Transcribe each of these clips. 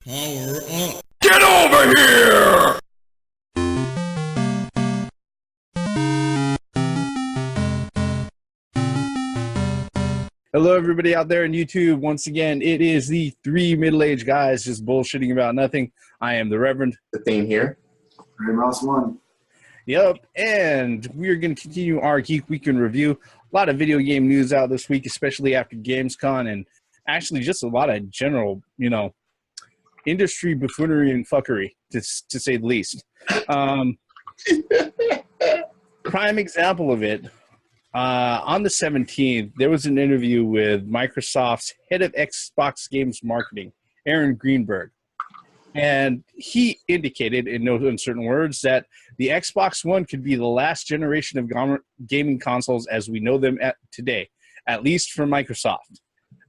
Power up. Get over here! Hello, everybody out there on YouTube. Once again, it is the three middle-aged guys just bullshitting about nothing. I am the Reverend. The theme here. Gray Mouse 1. Yep, and we're going to continue our Geek Week in Review. A lot of video game news out this week, especially after Gamescom, and actually just a lot of general, industry buffoonery and fuckery, to say the least. Prime example of it. On the 17th, there was an interview with Microsoft's head of Xbox games marketing, Aaron Greenberg. And he indicated, in no uncertain words, that the Xbox One could be the last generation of gaming consoles as we know them today, at least for Microsoft.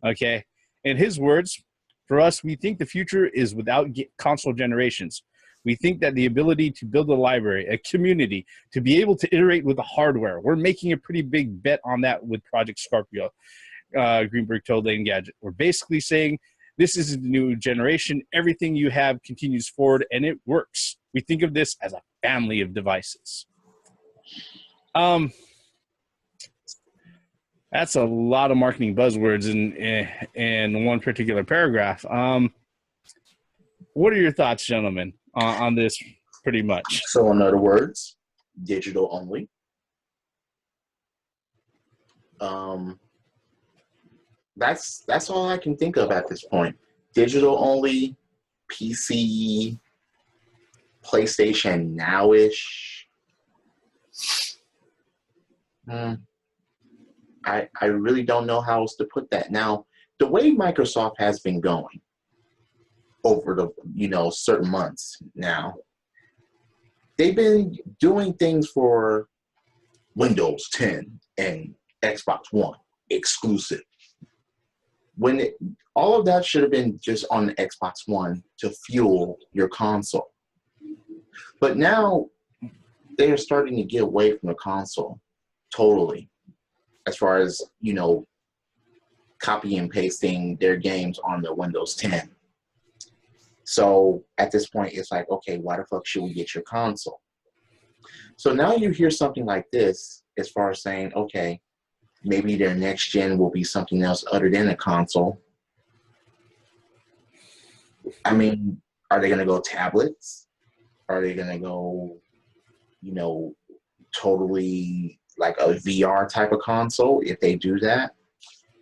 Okay? In his words, for us, we think the future is without console generations. We think that the ability to build a library, a community, to be able to iterate with the hardware, we're making a pretty big bet on that with Project Scorpio, Greenberg told Engadget. We're basically saying this is the new generation. Everything you have continues forward, and it works. We think of this as a family of devices. That's a lot of marketing buzzwords in one particular paragraph. What are your thoughts, gentlemen, on this pretty much? So in other words, digital only. That's all I can think of at this point. Digital only, PC, PlayStation Now-ish. I really don't know how else to put that. Now, the way Microsoft has been going over the certain months now, they've been doing things for Windows 10 and Xbox One exclusive. All of that should have been just on the Xbox One to fuel your console. But now they are starting to get away from the console totally, as far as, copy and pasting their games on the Windows 10. So at this point, it's like, okay, why the fuck should we get your console? So now you hear something like this, as far as saying, okay, maybe their next gen will be something else other than a console. I mean, are they going to go tablets? Are they going to go, totally like a VR type of console if they do that?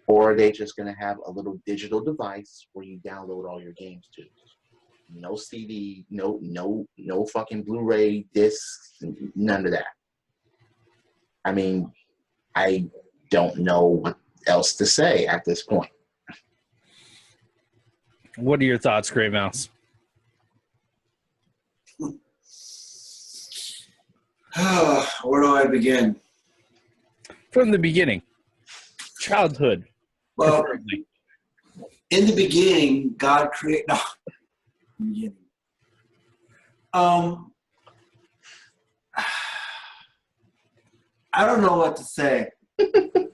Or are they just going to have a little digital device where you download all your games to? No CD, no fucking Blu-ray discs, none of that. I mean, I don't know what else to say at this point. What are your thoughts, Gray Mouse? Where do I begin? From the beginning. Childhood. Well, preferably. in the beginning, God created. No. Beginning. I don't know what to say.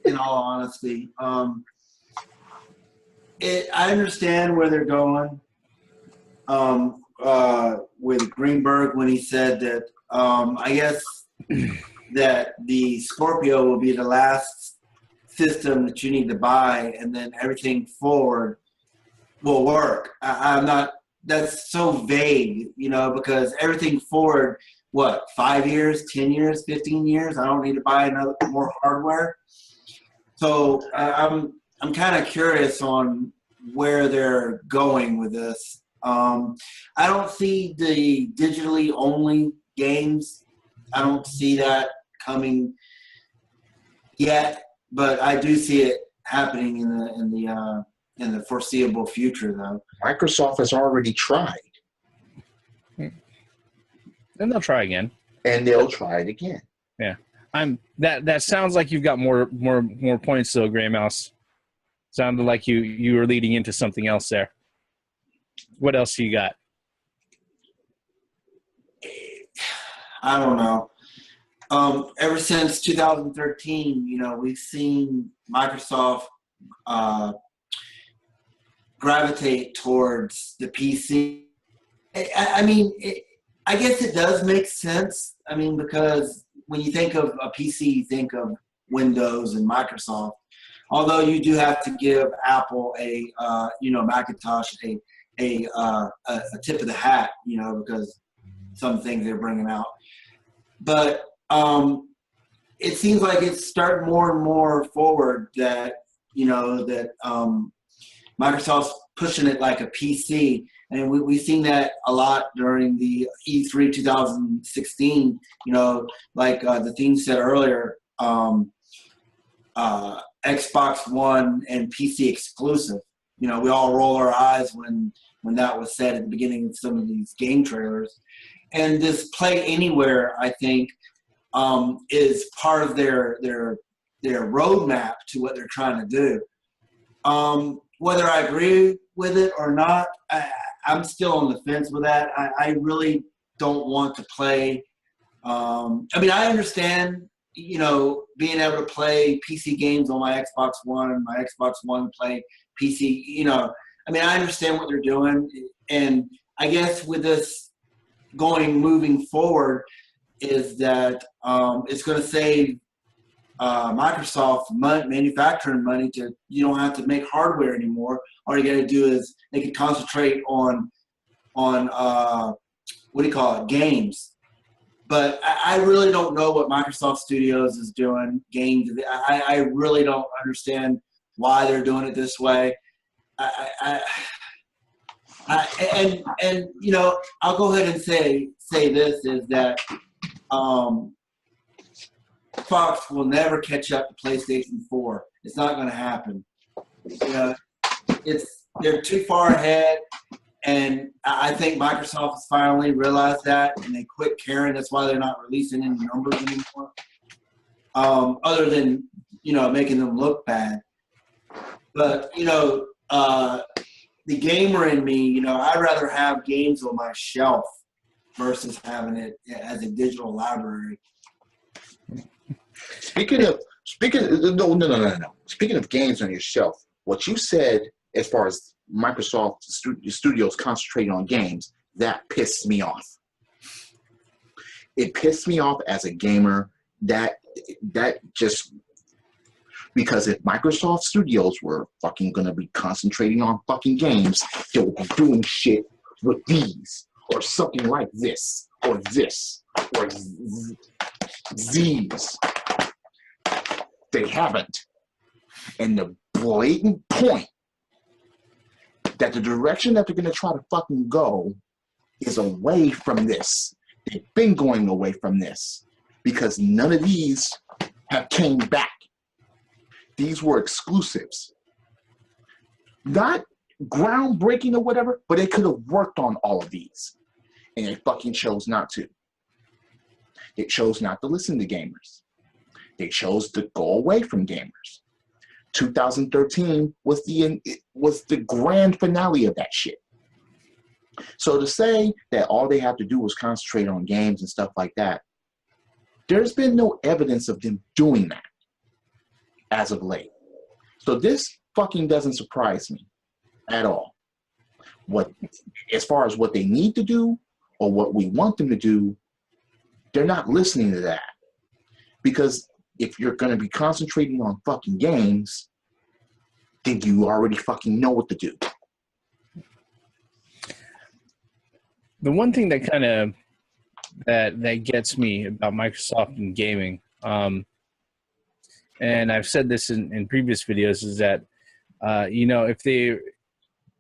In all honesty, I understand where they're going. With Greenberg when he said that, I guess that the Scorpio will be the last system that you need to buy, and then everything forward will work. I'm not. That's so vague, because everything forward, 5 years, 10 years, 15 years, I don't need to buy more hardware. So I'm kind of curious on where they're going with this. I don't see the digitally only games. I don't see that coming yet, but I do see it happening in the foreseeable future, though. Microsoft has already tried. And they'll try again. And they'll try it again. Yeah. That sounds like you've got more points though, Gray Mouse. Sounded like you were leading into something else there. What else you got? I don't know. Ever since 2013, we've seen Microsoft gravitate towards the PC. I mean, I guess it does make sense. I mean, because when you think of a PC, you think of Windows and Microsoft. Although you do have to give Apple Macintosh a tip of the hat, because some things they're bringing out. But it seems like it's starting more and more forward that Microsoft's pushing it like a PC. And we've seen that a lot during the E3 2016, like the theme said earlier, Xbox One and PC exclusive. We all roll our eyes when that was said at the beginning of some of these game trailers. And this Play Anywhere, I think, is part of their roadmap to what they're trying to do. Whether I agree with it or not, I'm still on the fence with that. I really don't want to play. I understand, being able to play PC games on my Xbox One play PC, I understand what they're doing. And I guess with this moving forward is that it's going to save Microsoft manufacturing money you don't have to make hardware anymore. All you got to do is they can concentrate on games. But I really don't know what Microsoft Studios is doing games. I really don't understand why they're doing it this way. I'll go ahead and say this is that Fox will never catch up to PlayStation 4. It's not going to happen. They're too far ahead, and I think Microsoft has finally realized that, and they quit caring. That's why they're not releasing any numbers anymore, other than making them look bad. But the gamer in me, I'd rather have games on my shelf versus having it as a digital library. Speaking of games on your shelf, what you said as far as Microsoft Studios concentrating on games, that pissed me off. It pissed me off as a gamer. That just because if Microsoft Studios were fucking gonna be concentrating on fucking games, they would be doing shit with these or something like this or this or these. They haven't. And the blatant point that the direction that they're going to try to fucking go is away from this. They've been going away from this because none of these have came back. These were exclusives. Not groundbreaking or whatever, but they could have worked on all of these. And they fucking chose not to. They chose not to listen to gamers. They chose to go away from gamers. 2013 was the grand finale of that shit. So to say that all they have to do was concentrate on games and stuff like that, there's been no evidence of them doing that as of late. So this fucking doesn't surprise me at all. As far as what they need to do or what we want them to do, they're not listening to that. Because if you're going to be concentrating on fucking games, then you already fucking know what to do. The one thing that kind of that gets me about Microsoft and gaming, and I've said this in previous videos, is that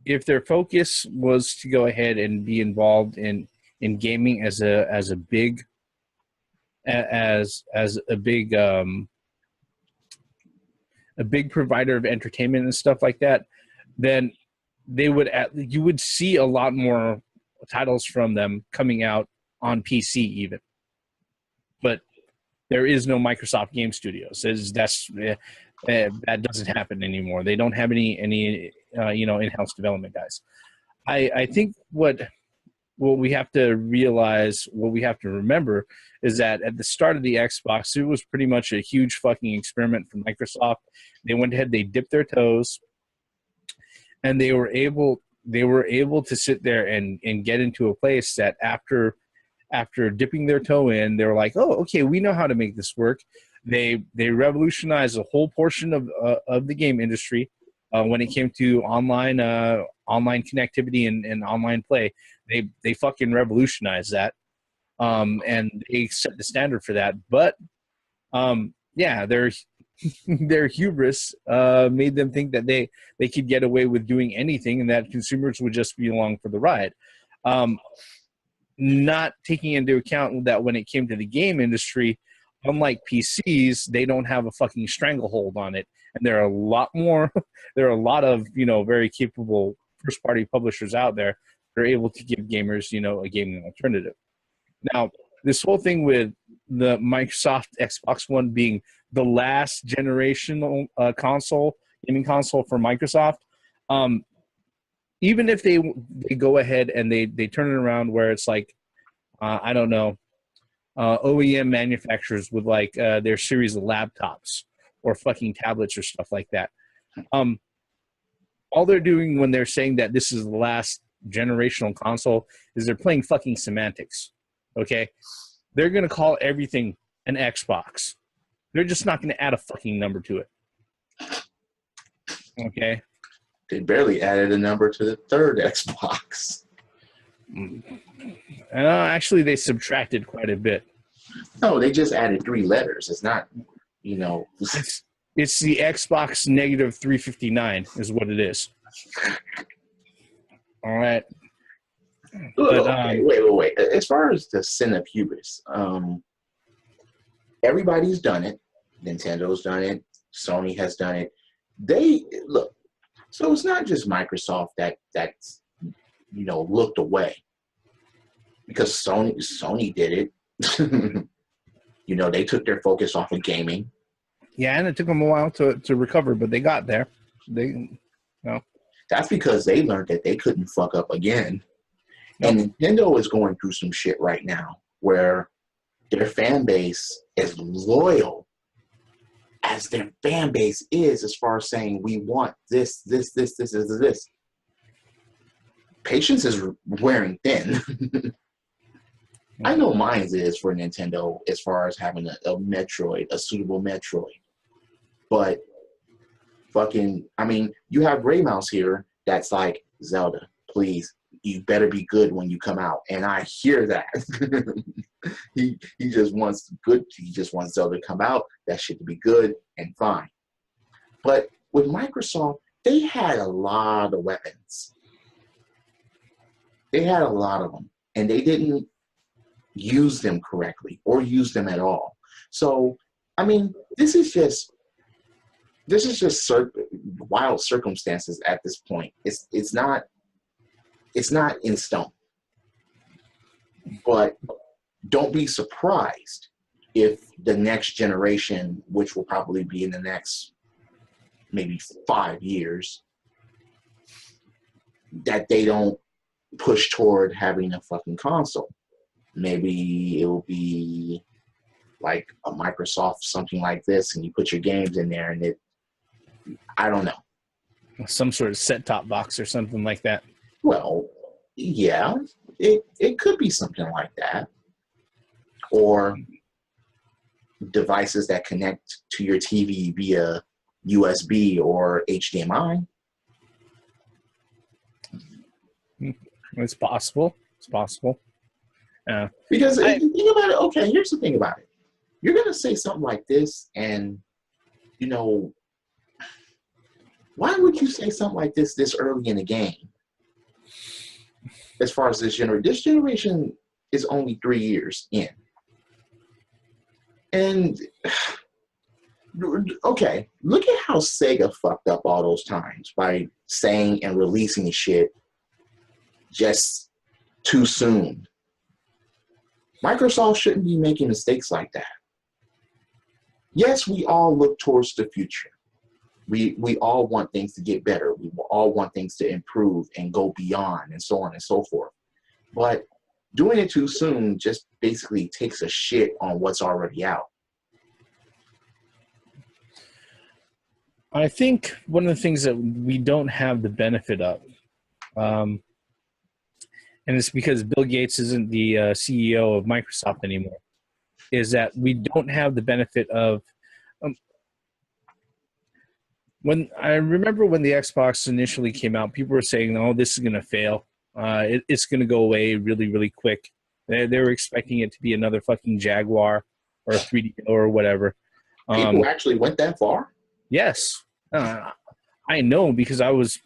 if their focus was to go ahead and be involved in gaming as a big provider of entertainment and stuff like that, then you would see a lot more titles from them coming out on PC even. But there is no Microsoft Game Studios. That doesn't happen anymore. They don't have any in-house development guys. I think what we have to realize, what we have to remember, is that at the start of the Xbox, it was pretty much a huge fucking experiment from Microsoft. They went ahead, they dipped their toes. and they were able to sit there and get into a place that after dipping their toe in, they were like, oh, okay, we know how to make this work. They revolutionized a whole portion of the game industry when it came to online connectivity and online play. They fucking revolutionized that, and they set the standard for that. But yeah, their hubris made them think that they could get away with doing anything, and that consumers would just be along for the ride. Not taking into account that when it came to the game industry, unlike PCs, they don't have a fucking stranglehold on it, and there are a lot of very capable first party publishers out there that are able to give gamers a gaming alternative. Now, this whole thing with the Microsoft Xbox One being the last generational gaming console for Microsoft, even if they go ahead and they turn it around where it's like, I don't know, OEM manufacturers with like their series of laptops or fucking tablets or stuff like that. All they're doing when they're saying that this is the last generational console is they're playing fucking semantics. Okay? They're going to call everything an Xbox. They're just not going to add a fucking number to it. Okay? They barely added a number to the third Xbox. Actually, they subtracted quite a bit. No, they just added 3 letters. It's not, It's the Xbox negative 359 is what it is. All right. But, wait. As far as the sin of hubris, everybody's done it. Nintendo's done it. Sony has done it. So it's not just Microsoft that's looked away, because Sony did it. They took their focus off of gaming. Yeah, and it took them a while to recover, but they got there. That's because they learned that they couldn't fuck up again. And Nintendo is going through some shit right now where their fan base is loyal as their fan base is, as far as saying, we want this. Patience is wearing thin. I know mine is for Nintendo as far as having a suitable Metroid. But you have Ray Mouse here that's like, Zelda, please, you better be good when you come out. And I hear that. he just wants Zelda to come out, that shit to be good and fine. But with Microsoft, they had a lot of weapons. They had a lot of them, and they didn't use them correctly or use them at all. So, this is just wild circumstances at this point. It's not in stone. But don't be surprised if the next generation, which will probably be in the next maybe 5 years, that they don't push toward having a fucking console. Maybe it will be like a Microsoft, something like this, and you put your games in there, and I don't know. Some sort of set-top box or something like that. Well, yeah, it could be something like that. Or devices that connect to your TV via USB or HDMI. It's possible. Because if you think about it, okay, here's the thing about it. You're going to say something like this, and, why would you say something like this early in the game? As far as this generation is only 3 years in. And, okay, look at how Sega fucked up all those times by saying and releasing shit just too soon. Microsoft shouldn't be making mistakes like that. Yes, we all look towards the future. We all want things to get better. We all want things to improve and go beyond and so on and so forth. But doing it too soon just basically takes a shit on what's already out. I think one of the things that we don't have the benefit of, and it's because Bill Gates isn't the CEO of Microsoft anymore, is that we don't have the benefit of when I remember when the Xbox initially came out, people were saying, "Oh, this is going to fail. It's going to go away really, really quick." They were expecting it to be another fucking Jaguar or a 3DO or whatever. People actually went that far? Yes, I know because I was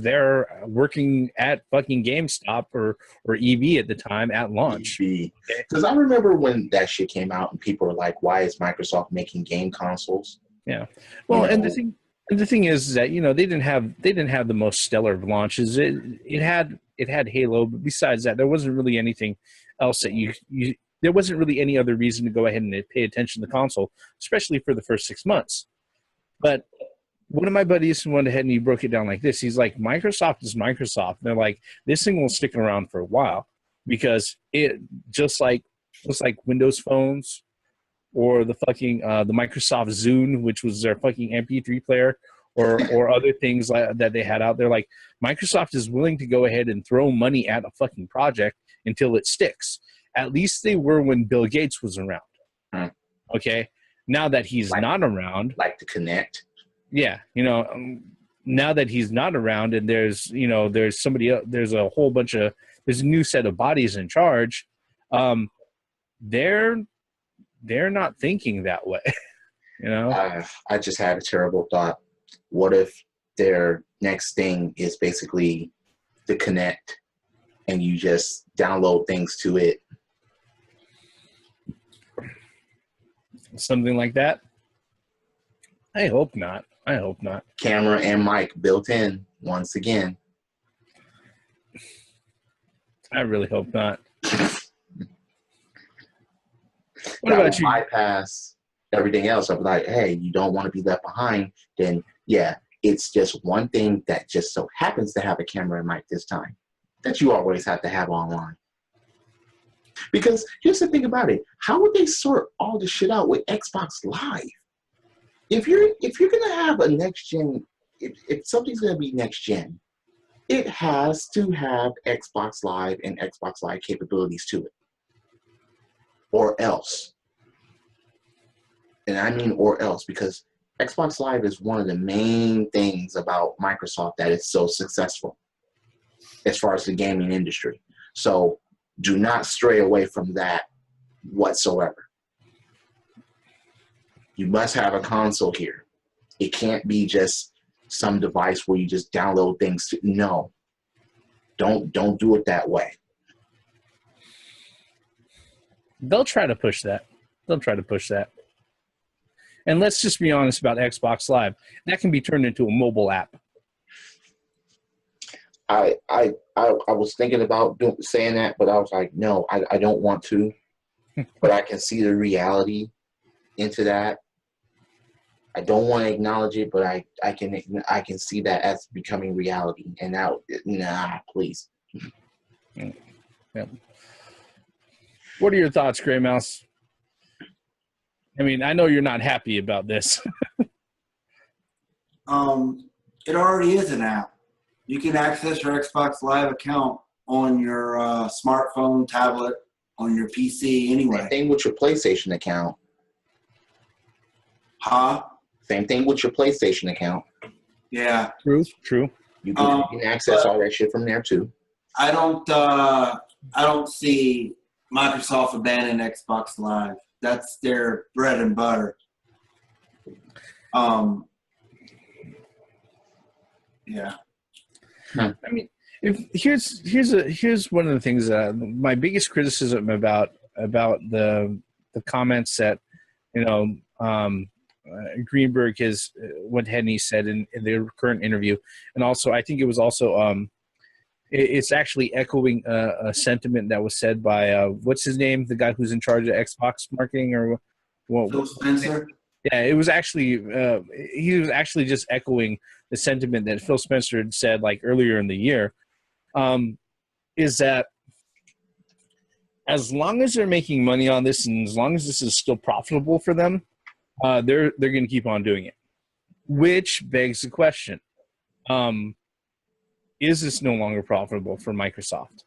there working at fucking GameStop or EV at the time at launch. Because I remember when that shit came out and people were like, "Why is Microsoft making game consoles?" Yeah, well, and the thing is that they didn't have the most stellar of launches. It had Halo, but besides that, there wasn't really anything else that there wasn't really any other reason to go ahead and pay attention to the console, especially for the first 6 months. But one of my buddies went ahead and he broke it down like this. He's like, Microsoft is Microsoft. And they're like, this thing will stick around for a while because it just like Windows phones or the fucking the Microsoft Zune, which was their fucking MP3 player, or other things that they had out there. Like Microsoft is willing to go ahead and throw money at a fucking project until it sticks. At least they were when Bill Gates was around. Okay, now that he's not around, like to Connect. Yeah, now that he's not around, and there's somebody else, there's a new set of bodies in charge. They're not thinking that way. I just had a terrible thought. What if their next thing is basically the Connect, and you just download things to it? Something like that? I hope not. Camera and mic built in once again. I really hope not. What That about you? Bypass everything else. I'm like, hey, you don't want to be left behind. Then yeah, it's just one thing that just so happens to have a camera and mic this time that you always have to have online. Because here's the thing about it: how would they sort all this shit out with Xbox Live? If you're gonna have a next gen, if something's gonna be next gen, it has to have Xbox Live and Xbox Live capabilities to it, or else. And I mean or else, because Xbox Live is one of the main things about Microsoft that is so successful as far as the gaming industry. So do not stray away from that whatsoever. You must have a console here. It can't be just some device where you just download things. No. Don't do it that way. They'll try to push that. And let's just be honest about Xbox Live. That can be turned into a mobile app. I was thinking about saying that, but I was like, no, I don't want to. But I can see the reality into that. I don't want to acknowledge it, but I can see that as becoming reality. And now, nah, please. Yeah. What are your thoughts, Gray Mouse? I mean, I know you're not happy about this. It already is an app. You can access your Xbox Live account on your smartphone, tablet, on your PC anyway. Same thing with your PlayStation account. Huh? Same thing with your PlayStation account. Yeah. True. You can access all that shit from there too. I don't see Microsoft abandoning Xbox Live. That's their bread and butter. Yeah. I mean, here's one of the things that my biggest criticism about the comments that Greenberg has went ahead and he said in the current interview, and also I think it was also it's actually echoing a sentiment that was said by what's his name, the guy who's in charge of Xbox marketing, or Phil Spencer. Yeah, it was actually he was actually just echoing the sentiment that Phil Spencer had said like earlier in the year. Is that as long as they're making money on this and as long as this is still profitable for them, they're going to keep on doing it. which begs the question: is this no longer profitable for Microsoft?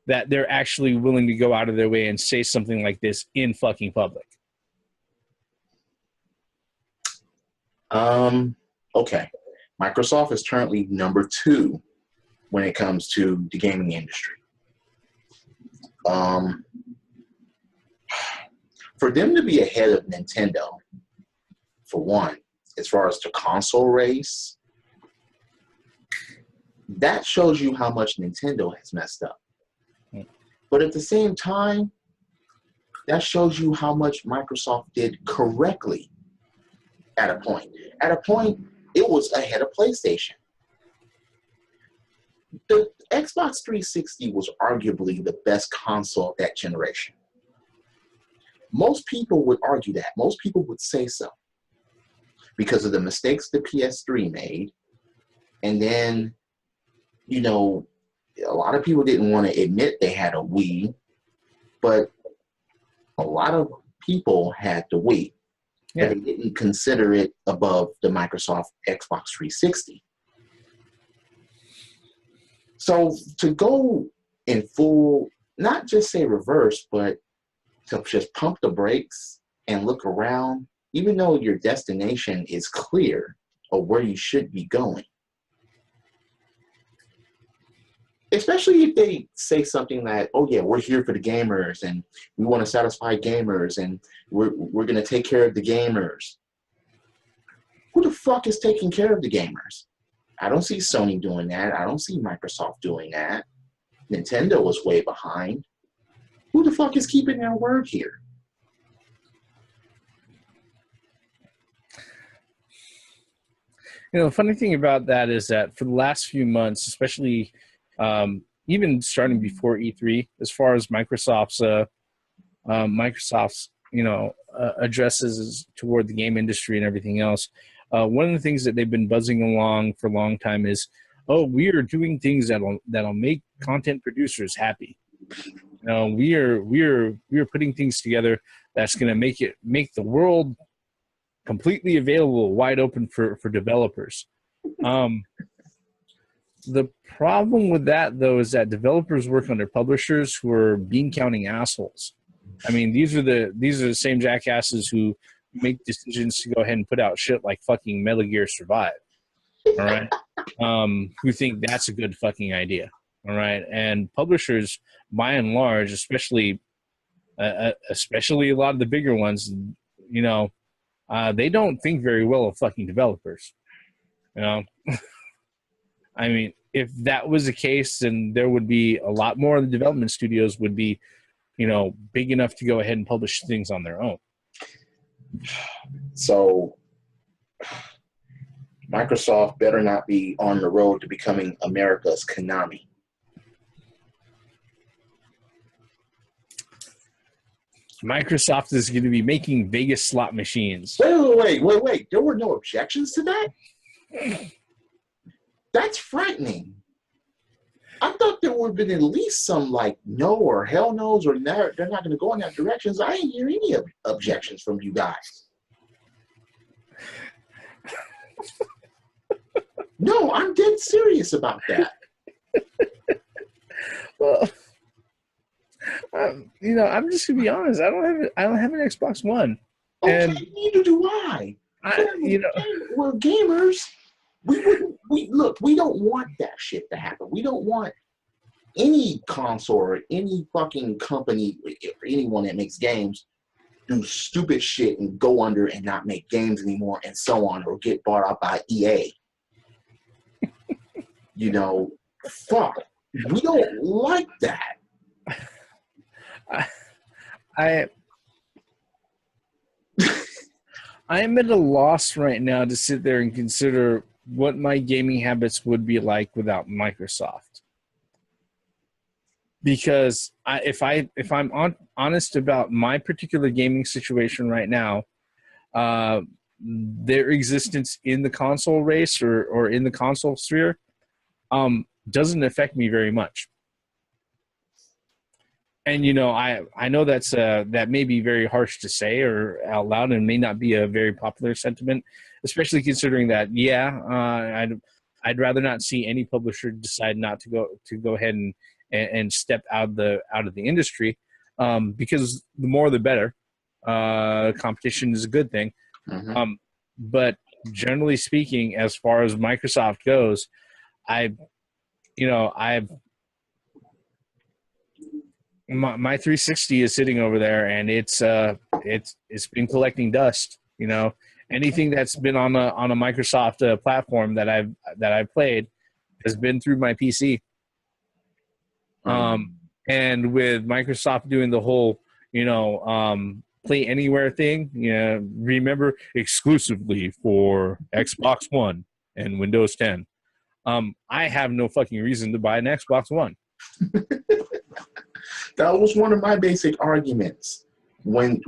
That they're actually willing to go out of their way and say something like this in fucking public. Okay. Microsoft is currently number 2 when it comes to the gaming industry. For them to be ahead of Nintendo, for one, as far as the console race, that shows you how much Nintendo has messed up. But at the same time, that shows you how much Microsoft did correctly at a point. At a point, it was ahead of PlayStation. The Xbox 360 was arguably the best console of that generation. Most people would argue that. Most people would say so. Because of the mistakes the PS3 made. And then, you know, a lot of people didn't want to admit they had a Wii, but a lot of people had the Wii. Yeah. They didn't consider it above the Microsoft Xbox 360. So to go in full, not just say reverse, but to just pump the brakes and look around, even though your destination is clear of where you should be going. Especially if they say something that, oh yeah, we're here for the gamers and we want to satisfy gamers and we're going to take care of the gamers. Who the fuck is taking care of the gamers? I don't see Sony doing that. I don't see Microsoft doing that. Nintendo was way behind. Who the fuck is keeping their word here? You know, the funny thing about that is that for the last few months, especially even starting before E3, as far as Microsoft's addresses toward the game industry and everything else, one of the things that they've been buzzing along for a long time is, oh, we are doing things that'll make content producers happy. You know, we are putting things together that's going to make the world completely available, wide open for developers. The problem with that, though, is that developers work under publishers who are bean counting assholes. I mean, these are the same jackasses who make decisions to go ahead and put out shit like fucking Metal Gear Survive. All right, who think that's a good fucking idea. All right, and publishers, by and large, especially a lot of the bigger ones, you know, they don't think very well of fucking developers. You know. I mean, if that was the case, then there would be a lot more of the development studios would be, you know, big enough to go ahead and publish things on their own. So Microsoft better not be on the road to becoming America's Konami. Microsoft is going to be making Vegas slot machines. Wait. There were no objections to that? That's frightening. I thought there would have been at least some like no or hell no's or they're not going to go in that direction. I didn't hear any objections from you guys. No, I'm dead serious about that. Well, you know, I'm just gonna be honest. I don't have an Xbox One. Okay, and neither do I. You know, we're gamers. We don't want that shit to happen. We don't want any console or any fucking company or anyone that makes games do stupid shit and go under and not make games anymore and so on, or get bought out by EA. You know, fuck. We don't like that. I am at a loss right now to sit there and consider what my gaming habits would be like without Microsoft. Because if I'm honest about my particular gaming situation right now, their existence in the console race or in the console sphere doesn't affect me very much. And, you know, I know that may be very harsh to say or out loud and may not be a very popular sentiment, especially considering that, I'd rather not see any publisher decide not to go ahead and step out of the industry, because the more the better. Competition is a good thing. Mm-hmm. But generally speaking, as far as Microsoft goes, my 360 is sitting over there, and it's been collecting dust. Anything that's been on a Microsoft platform that I've played has been through my PC. And with Microsoft doing the whole, Play Anywhere thing, remember, exclusively for Xbox One and Windows 10. I have no fucking reason to buy an Xbox One. That was one of my basic arguments when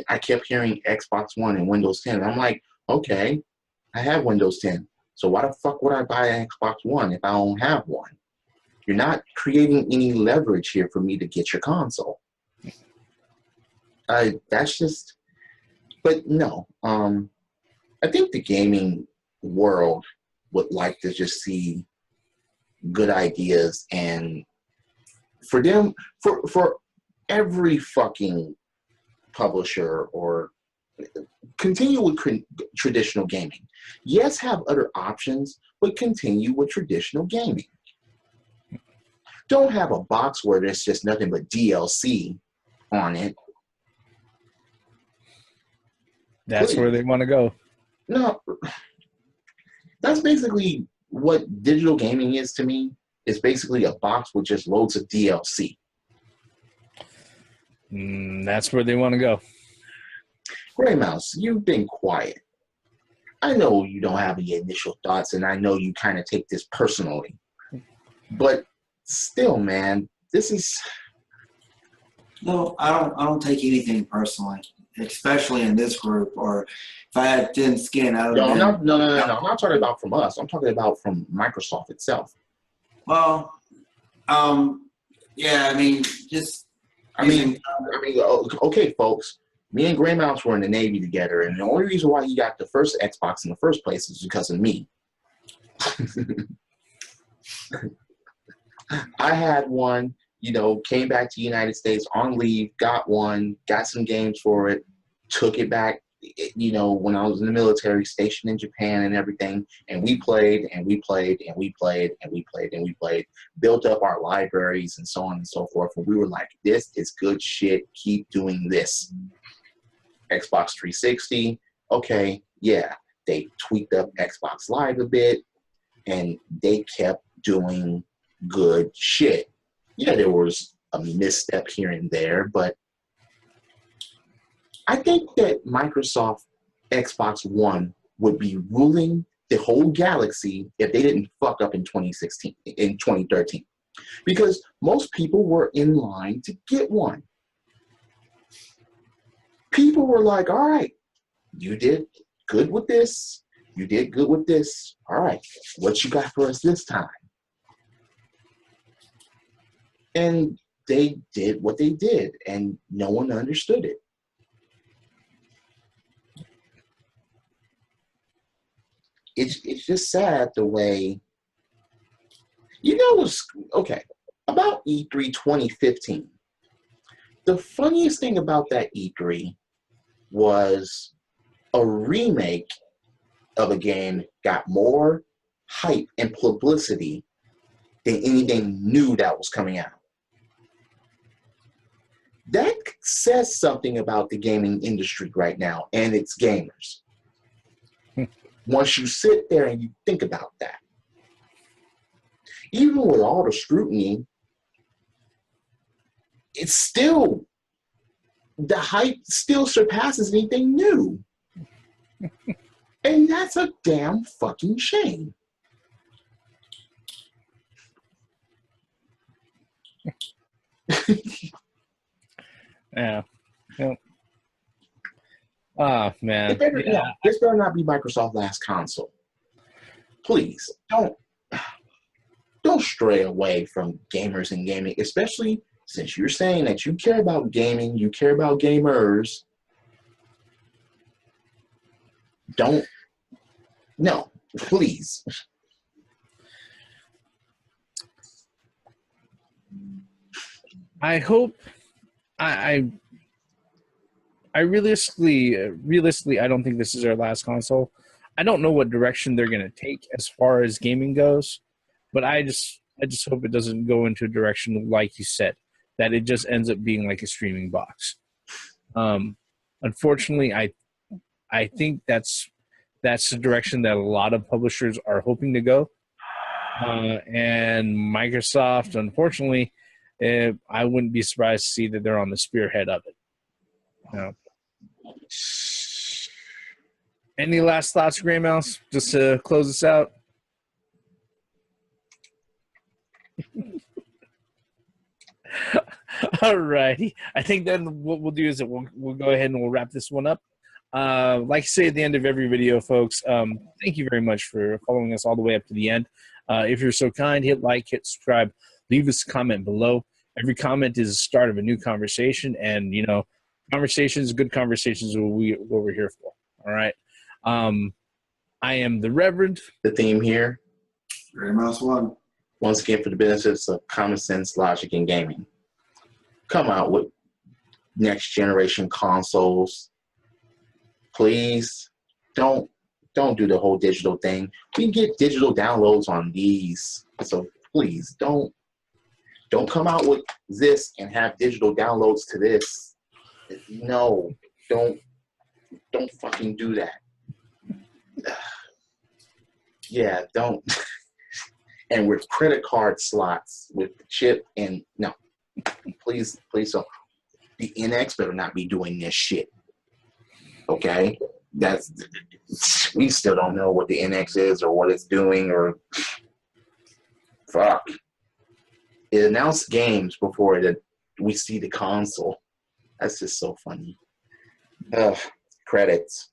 I kept hearing Xbox One and Windows 10. I'm like, okay, I have Windows 10. So why the fuck would I buy an Xbox One if I don't have one? You're not creating any leverage here for me to get your console. That's just, but no. I think the gaming world would like to just see good ideas, and for them, for every fucking publisher, or continue with traditional gaming. Yes, have other options, but continue with traditional gaming. Don't have a box where there's just nothing but DLC on it. That's where they want to go. No, that's basically what digital gaming is to me. It's basically a box with just loads of DLC. That's where they want to go. Gray Mouse, you've been quiet. I know you don't have any initial thoughts, and I know you kind of take this personally. But still, man, this is... No, I don't take anything personally, especially in this group. Or if I had thin skin, I would. No, I'm not talking about from us. I'm talking about from Microsoft itself. Well, yeah, I mean, just. Okay, folks. Me and Gray Mouse were in the Navy together, and the only reason why he got the first Xbox in the first place is because of me. I had one, came back to the United States on leave, got one, got some games for it, took it back, when I was in the military, stationed in Japan and everything, and we played, and we played, and we played, and we played, and we played, built up our libraries and so on and so forth, and we were like, this is good shit, keep doing this. Xbox 360, okay, yeah, they tweaked up Xbox Live a bit, and they kept doing good shit. Yeah, there was a misstep here and there, but I think that Microsoft Xbox One would be ruling the whole galaxy if they didn't fuck up in 2013. Because most people were in line to get one. People were like, all right, you did good with this. You did good with this. All right, what you got for us this time? And they did what they did, and no one understood it. It's just sad the way, okay, about E3 2015. The funniest thing about that E3 was a remake of a game got more hype and publicity than anything new that was coming out. That says something about the gaming industry right now and its gamers. Once you sit there and you think about that, even with all the scrutiny, it's still, the hype still surpasses anything new. And that's a damn fucking shame. Yeah. Yep. Oh, man. This better not be Microsoft's last console. Please, don't stray away from gamers and gaming, especially since you're saying that you care about gaming, you care about gamers. Don't No, please. I hope I realistically, I don't think this is their last console. I don't know what direction they're going to take as far as gaming goes, but I just hope it doesn't go into a direction like you said, that it just ends up being like a streaming box. Unfortunately, I think that's the direction that a lot of publishers are hoping to go, and Microsoft, unfortunately, I wouldn't be surprised to see that they're on the spearhead of it. No. Any last thoughts, Gray Mouse, just to close us out? All righty. I think then what we'll do is that we'll go ahead and we'll wrap this one up. Like I say at the end of every video, folks, thank you very much for following us all the way up to the end. If you're so kind, hit like, hit subscribe, leave us a comment below. Every comment is the start of a new conversation, and, you know, good conversations are what we're here for. All right. I am the Reverend. The theme here, Gray Mouse 1. once again, for the benefits of common sense, logic, and gaming. Come out with next generation consoles. Please don't do the whole digital thing. We can get digital downloads on these. So please don't come out with this and have digital downloads to this. No, don't fucking do that. Yeah, don't. And with credit card slots with the chip, and no, please don't. The NX better not be doing this shit. Okay, we still don't know what the NX is or what it's doing, or fuck. It announced games before we see the console. That's just so funny. Credits.